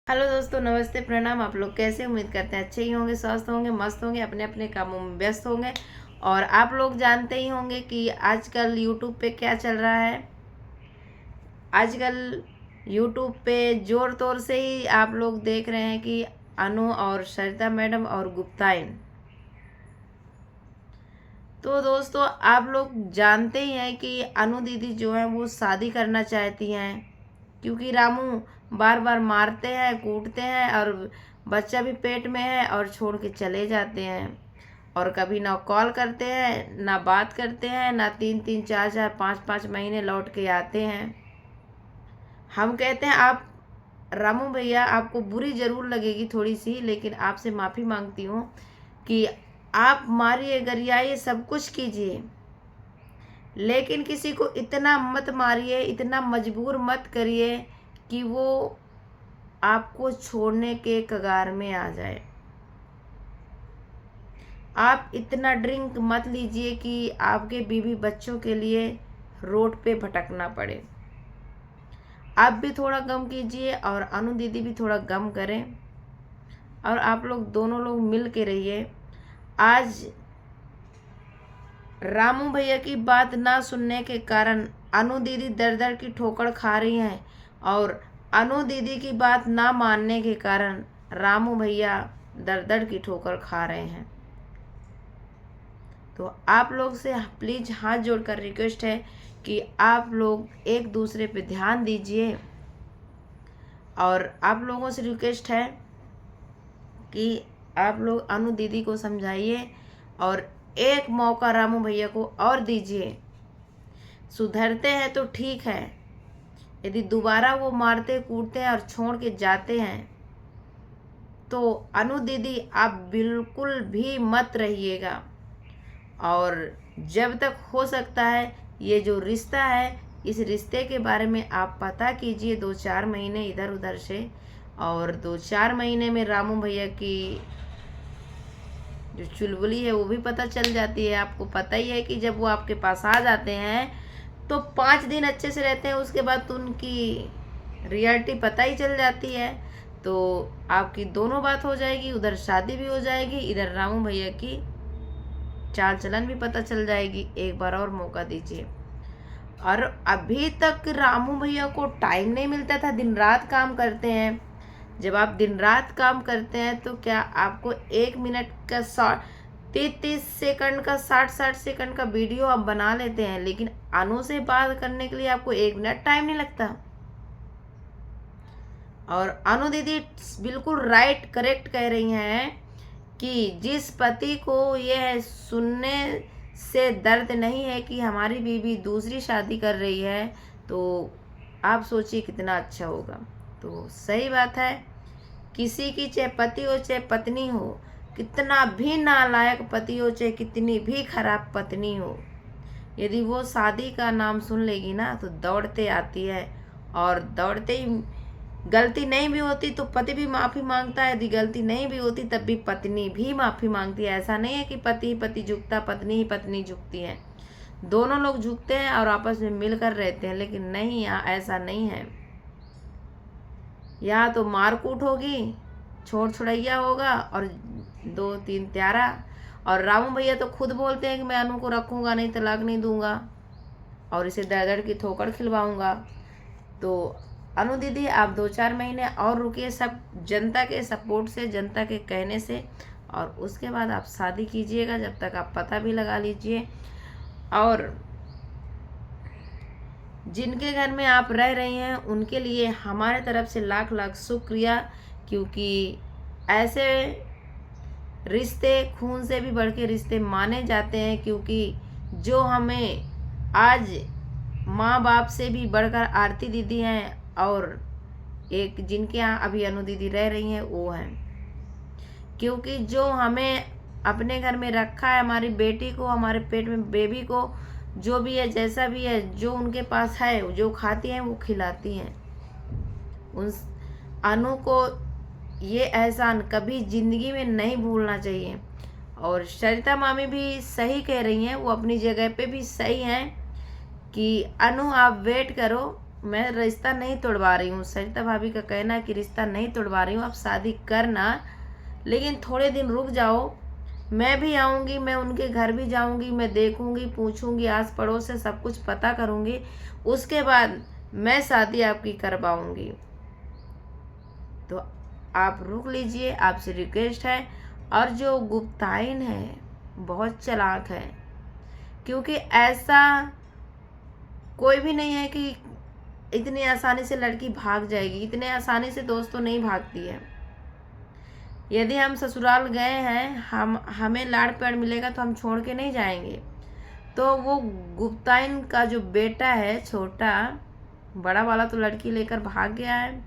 Hello दोस्तों, नमस्ते, प्रणाम। आप लोग कैसे? उम्मीद करते हैं अच्छे ही होंगे, स्वस्थ होंगे, मस्त होंगे, अपने अपने कामों में व्यस्त होंगे। और आप लोग जानते ही होंगे कि आजकल यूट्यूब पे क्या चल रहा है। आजकल यूट्यूब पे जोर तोर से ही आप लोग देख रहे हैं कि अनु और सरिता मैडम और गुप्तायन। तो दोस्तों, आप लोग जानते ही हैं कि अनु दीदी जो है वो शादी करना चाहती हैं, क्योंकि रामू बार बार मारते हैं, कूटते हैं और बच्चा भी पेट में है और छोड़ के चले जाते हैं। और कभी ना कॉल करते हैं, ना बात करते हैं, ना 3-3, 4-4, 5-5 महीने लौट के आते हैं। हम कहते हैं, आप रामू भैया, आपको बुरी ज़रूर लगेगी थोड़ी सी, लेकिन आपसे माफ़ी मांगती हूँ कि आप मारिए, गरियाइए, सब कुछ कीजिए, लेकिन किसी को इतना मत मारिए, इतना मजबूर मत करिए कि वो आपको छोड़ने के कगार में आ जाए। आप इतना ड्रिंक मत लीजिए कि आपके बीवी बच्चों के लिए रोड पे भटकना पड़े। आप भी थोड़ा गम कीजिए और अनु दीदी भी थोड़ा गम करें, और आप लोग दोनों लोग मिल के रहिए। आज रामू भैया की बात ना सुनने के कारण अनु दीदी दर दर की ठोकर खा रही हैं, और अनु दीदी की बात ना मानने के कारण रामू भैया दर दर की ठोकर खा रहे हैं। तो आप लोग से प्लीज़ हाथ जोड़कर रिक्वेस्ट है कि आप लोग एक दूसरे पे ध्यान दीजिए। और आप लोगों से रिक्वेस्ट है कि आप लोग अनु दीदी को समझाइए और एक मौका रामू भैया को और दीजिए। सुधरते हैं तो ठीक है, यदि दोबारा वो मारते कूटते हैं और छोड़ के जाते हैं तो अनु दीदी आप बिल्कुल भी मत रहिएगा। और जब तक हो सकता है, ये जो रिश्ता है, इस रिश्ते के बारे में आप पता कीजिए 2-4 महीने इधर उधर से। और 2-4 महीने में रामू भैया की जो चुलबुली है वो भी पता चल जाती है। आपको पता ही है कि जब वो आपके पास आ जाते हैं तो 5 दिन अच्छे से रहते हैं, उसके बाद तो उनकी रियलिटी पता ही चल जाती है। तो आपकी दोनों बात हो जाएगी, उधर शादी भी हो जाएगी, इधर रामू भैया की चाल चलन भी पता चल जाएगी। एक बार और मौका दीजिए। और अभी तक रामू भैया को टाइम नहीं मिलता था, दिन रात काम करते हैं। जब आप दिन रात काम करते हैं तो क्या आपको 1 मिनट का 30-30 सेकंड का 60-60 सेकंड का वीडियो आप बना लेते हैं, लेकिन अनु से बात करने के लिए आपको 1 मिनट टाइम नहीं लगता। और अनु दीदी बिल्कुल राइट करेक्ट कह रही हैं कि जिस पति को यह सुनने से दर्द नहीं है कि हमारी बीवी दूसरी शादी कर रही है, तो आप सोचिए कितना अच्छा होगा। तो सही बात है, किसी की चाहे पति हो चाहे पत्नी हो, कितना भी नालायक पति हो चाहे कितनी भी खराब पत्नी हो, यदि वो शादी का नाम सुन लेगी ना तो दौड़ते आती है। और दौड़ते ही गलती नहीं भी होती तो पति भी माफ़ी मांगता है, यदि गलती नहीं भी होती तब भी पत्नी भी माफ़ी मांगती है। ऐसा नहीं है कि पति ही पति झुकता, पत्नी ही पत्नी झुकती है। दोनों लोग झुकते हैं और आपस में मिलकर रहते हैं, लेकिन नहीं, यहाँ ऐसा नहीं है। यहाँ तो मारकूट होगी, छोड़ छुड़ैया होगा और 2-3 त्यारा। और रामू भैया तो खुद बोलते हैं कि मैं अनु को रखूँगा नहीं, तलाक नहीं दूंगा और इसे दर दर की ठोकर खिलवाऊँगा। तो अनु दीदी आप 2-4 महीने और रुकिए, सब जनता के सपोर्ट से, जनता के कहने से, और उसके बाद आप शादी कीजिएगा। जब तक आप पता भी लगा लीजिए। और जिनके घर में आप रह रही हैं उनके लिए हमारे तरफ से लाख लाख शुक्रिया, क्योंकि ऐसे रिश्ते खून से भी बढ़ के रिश्ते माने जाते हैं। क्योंकि जो हमें आज माँ बाप से भी बढ़कर आरती दीदी हैं, और एक जिनके यहाँ अभी अनु दीदी रह रही हैं वो हैं। क्योंकि जो हमें अपने घर में रखा है, हमारी बेटी को, हमारे पेट में बेबी को, जो भी है जैसा भी है, जो उनके पास है, जो खाती हैं वो खिलाती हैं। उन अनु को ये एहसान कभी ज़िंदगी में नहीं भूलना चाहिए। और सरिता मामी भी सही कह रही हैं, वो अपनी जगह पे भी सही हैं कि अनु आप वेट करो, मैं रिश्ता नहीं तोड़वा रही हूँ। सरिता भाभी का कहना है कि रिश्ता नहीं तोड़वा रही हूँ, आप शादी करना, लेकिन थोड़े दिन रुक जाओ। मैं भी आऊँगी, मैं उनके घर भी जाऊँगी, मैं देखूँगी, पूछूँगी, आस पड़ोस से सब कुछ पता करूँगी, उसके बाद मैं शादी आपकी करवाऊँगी। तो आप रुक लीजिए, आपसे रिक्वेस्ट है। और जो गुप्तायन है बहुत चालाक है, क्योंकि ऐसा कोई भी नहीं है कि इतनी आसानी से लड़की भाग जाएगी। इतने आसानी से दोस्तों नहीं भागती है। यदि हम ससुराल गए हैं, हमें लाड़ प्यार मिलेगा तो हम छोड़ के नहीं जाएंगे। तो वो गुप्तायन का जो बेटा है छोटा, बड़ा वाला तो लड़की लेकर भाग गया है,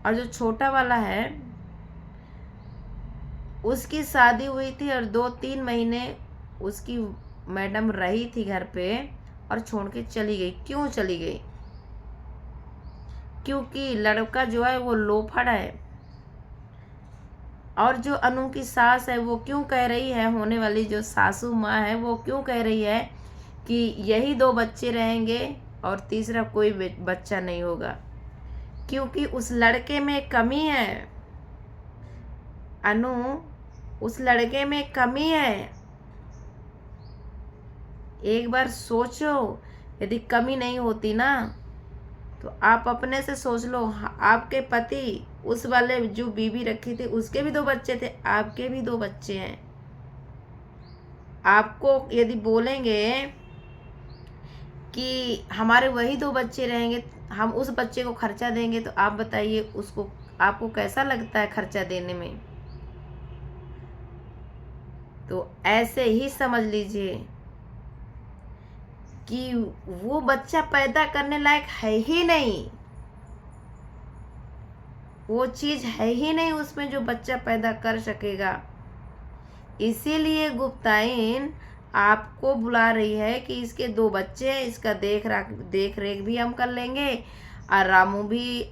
और जो छोटा वाला है उसकी शादी हुई थी और 2-3 महीने उसकी मैडम रही थी घर पे और छोड़ के चली गई। क्यों चली गई? क्योंकि लड़का जो है वो लोफड़ है। और जो अनु की सास है वो क्यों कह रही है, होने वाली जो सासू माँ है वो क्यों कह रही है कि यही 2 बच्चे रहेंगे और तीसरा कोई बच्चा नहीं होगा? क्योंकि उस लड़के में कमी है अनु, उस लड़के में कमी है। एक बार सोचो, यदि कमी नहीं होती ना तो आप अपने से सोच लो। आपके पति उस वाले जो बीवी रखी थी उसके भी 2 बच्चे थे, आपके भी 2 बच्चे हैं। आपको यदि बोलेंगे कि हमारे वही 2 बच्चे रहेंगे, हम उस बच्चे को खर्चा देंगे, तो आप बताइए उसको, आपको कैसा लगता है खर्चा देने में? तो ऐसे ही समझ लीजिए कि वो बच्चा पैदा करने लायक है ही नहीं। वो चीज है ही नहीं उसमें जो बच्चा पैदा कर सकेगा। इसीलिए गुप्तायन आपको बुला रही है कि इसके 2 बच्चे हैं, इसका देख रेख भी हम कर लेंगे, और रामू भी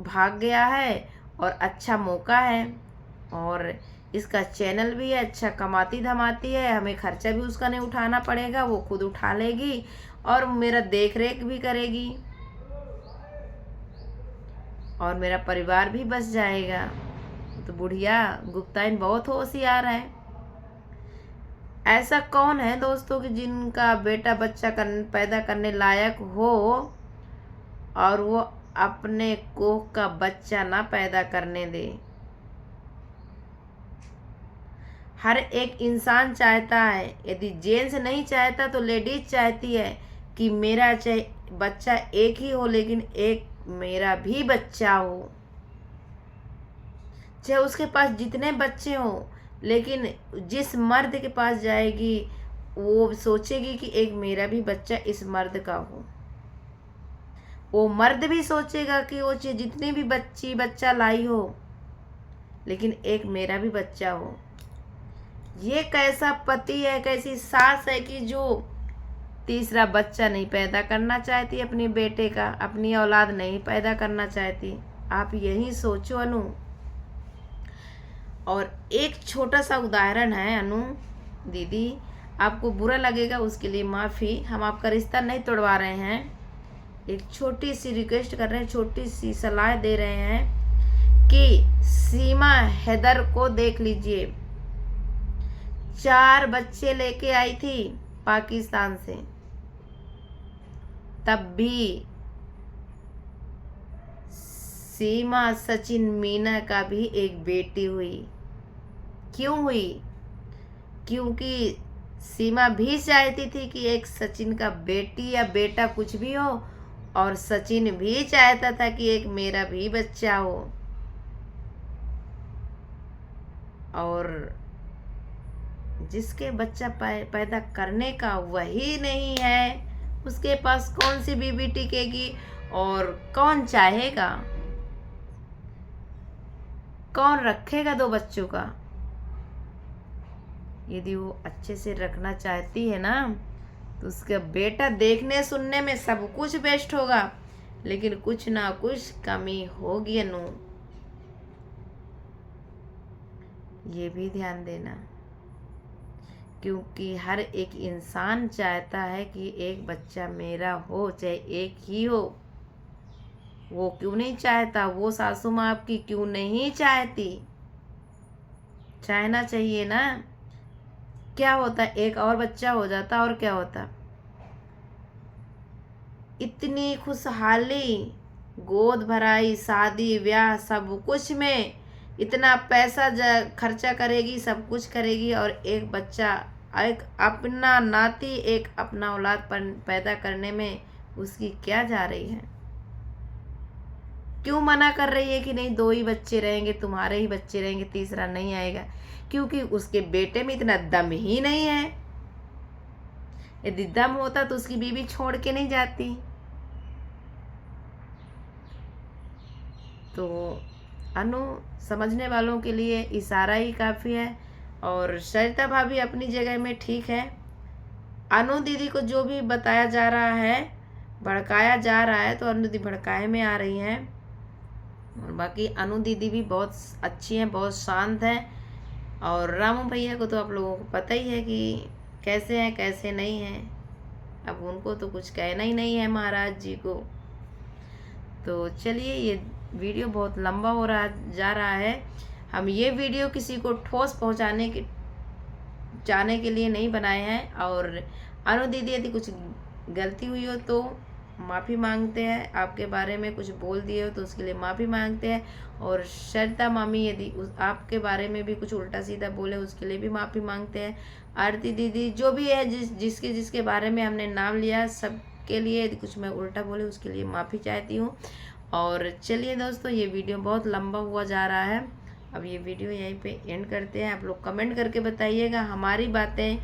भाग गया है और अच्छा मौका है, और इसका चैनल भी है, अच्छा कमाती धमाती है, हमें खर्चा भी उसका नहीं उठाना पड़ेगा, वो खुद उठा लेगी और मेरा देख रेख भी करेगी और मेरा परिवार भी बस जाएगा। तो बुढ़िया गुप्तायन बहुत होशियार है। ऐसा कौन है दोस्तों कि जिनका बेटा बच्चा पैदा करने लायक हो और वो अपने कोख का बच्चा ना पैदा करने दे? हर एक इंसान चाहता है, यदि जेंट्स नहीं चाहता तो लेडीज चाहती है कि मेरा चाहे बच्चा एक ही हो लेकिन एक मेरा भी बच्चा हो। चाहे उसके पास जितने बच्चे हो, लेकिन जिस मर्द के पास जाएगी वो सोचेगी कि एक मेरा भी बच्चा इस मर्द का हो। वो मर्द भी सोचेगा कि वो जितनी भी बच्चा लाई हो लेकिन एक मेरा भी बच्चा हो। ये कैसा पति है, कैसी सास है कि जो तीसरा बच्चा नहीं पैदा करना चाहती अपने बेटे का, अपनी औलाद नहीं पैदा करना चाहती। आप यही सोचो अनु। और एक छोटा सा उदाहरण है अनु दीदी, आपको बुरा लगेगा उसके लिए माफ़ी, हम आपका रिश्ता नहीं तोड़वा रहे हैं। एक छोटी सी रिक्वेस्ट कर रहे हैं, छोटी सी सलाह दे रहे हैं कि सीमा हैदर को देख लीजिए। 4 बच्चे लेके आई थी पाकिस्तान से, तब भी सीमा सचिन मीना का भी एक बेटी हुई। क्यों हुई? क्योंकि सीमा भी चाहती थी कि एक सचिन का बेटी या बेटा कुछ भी हो, और सचिन भी चाहता था कि एक मेरा भी बच्चा हो। और जिसके बच्चा पैदा करने का वही नहीं है, उसके पास कौन सी बीबी टिकेगी और कौन चाहेगा? कौन रखेगा 2 बच्चों का? यदि वो अच्छे से रखना चाहती है ना तो उसका बेटा देखने सुनने में सब कुछ बेस्ट होगा, लेकिन कुछ ना कुछ कमी होगी अनु, ये भी ध्यान देना। क्योंकि हर एक इंसान चाहता है कि एक बच्चा मेरा हो, चाहे एक ही हो। वो क्यों नहीं चाहता, वो सासू माँ आपकी क्यों नहीं चाहती? चाहना चाहिए ना। क्या होता, एक और बच्चा हो जाता और क्या होता। इतनी खुशहाली, गोद भराई, शादी ब्याह सब कुछ में इतना पैसा खर्चा करेगी, सब कुछ करेगी, और एक बच्चा, एक अपना नाती, एक अपना औलाद पैदा करने में उसकी क्या जा रही है? क्यों मना कर रही है कि नहीं 2 ही बच्चे रहेंगे, तुम्हारे ही बच्चे रहेंगे, तीसरा नहीं आएगा? क्योंकि उसके बेटे में इतना दम ही नहीं है। यदि दम होता तो उसकी बीवी छोड़ के नहीं जाती। तो अनु समझने वालों के लिए इशारा ही काफ़ी है। और सरिता भाभी अपनी जगह में ठीक है। अनु दीदी को जो भी बताया जा रहा है, भड़काया जा रहा है, तो अनु दीदी भड़काए में आ रही हैं। और बाकी अनु दीदी भी बहुत अच्छी हैं, बहुत शांत हैं। और रामू भैया को तो आप लोगों को पता ही है कि कैसे हैं कैसे नहीं हैं। अब उनको तो कुछ कहना ही नहीं है महाराज जी को। तो चलिए, ये वीडियो बहुत लंबा हो रहा जा रहा है। हम ये वीडियो किसी को ठोस पहुंचाने के जाने के लिए नहीं बनाए हैं। और अनु दीदी यदि कुछ गलती हुई हो तो माफ़ी मांगते हैं, आपके बारे में कुछ बोल दिए हो तो उसके लिए माफ़ी मांगते हैं। और सरिता मामी यदि आपके बारे में भी कुछ उल्टा सीधा बोले उसके लिए भी माफ़ी मांगते हैं। आरती दीदी जो भी है, जिसके बारे में हमने नाम लिया, सबके लिए यदि कुछ मैं उल्टा बोले उसके लिए माफ़ी चाहती हूँ। और चलिए दोस्तों, ये वीडियो बहुत लंबा हुआ जा रहा है। अब ये वीडियो यहीं पे एंड करते हैं। आप लोग कमेंट करके बताइएगा हमारी बातें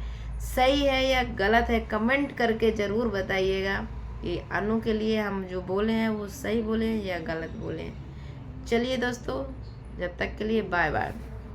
सही है या गलत है, कमेंट करके ज़रूर बताइएगा कि अनु के लिए हम जो बोले हैं वो सही बोले हैं या गलत बोले हैं। चलिए दोस्तों, जब तक के लिए बाय बाय।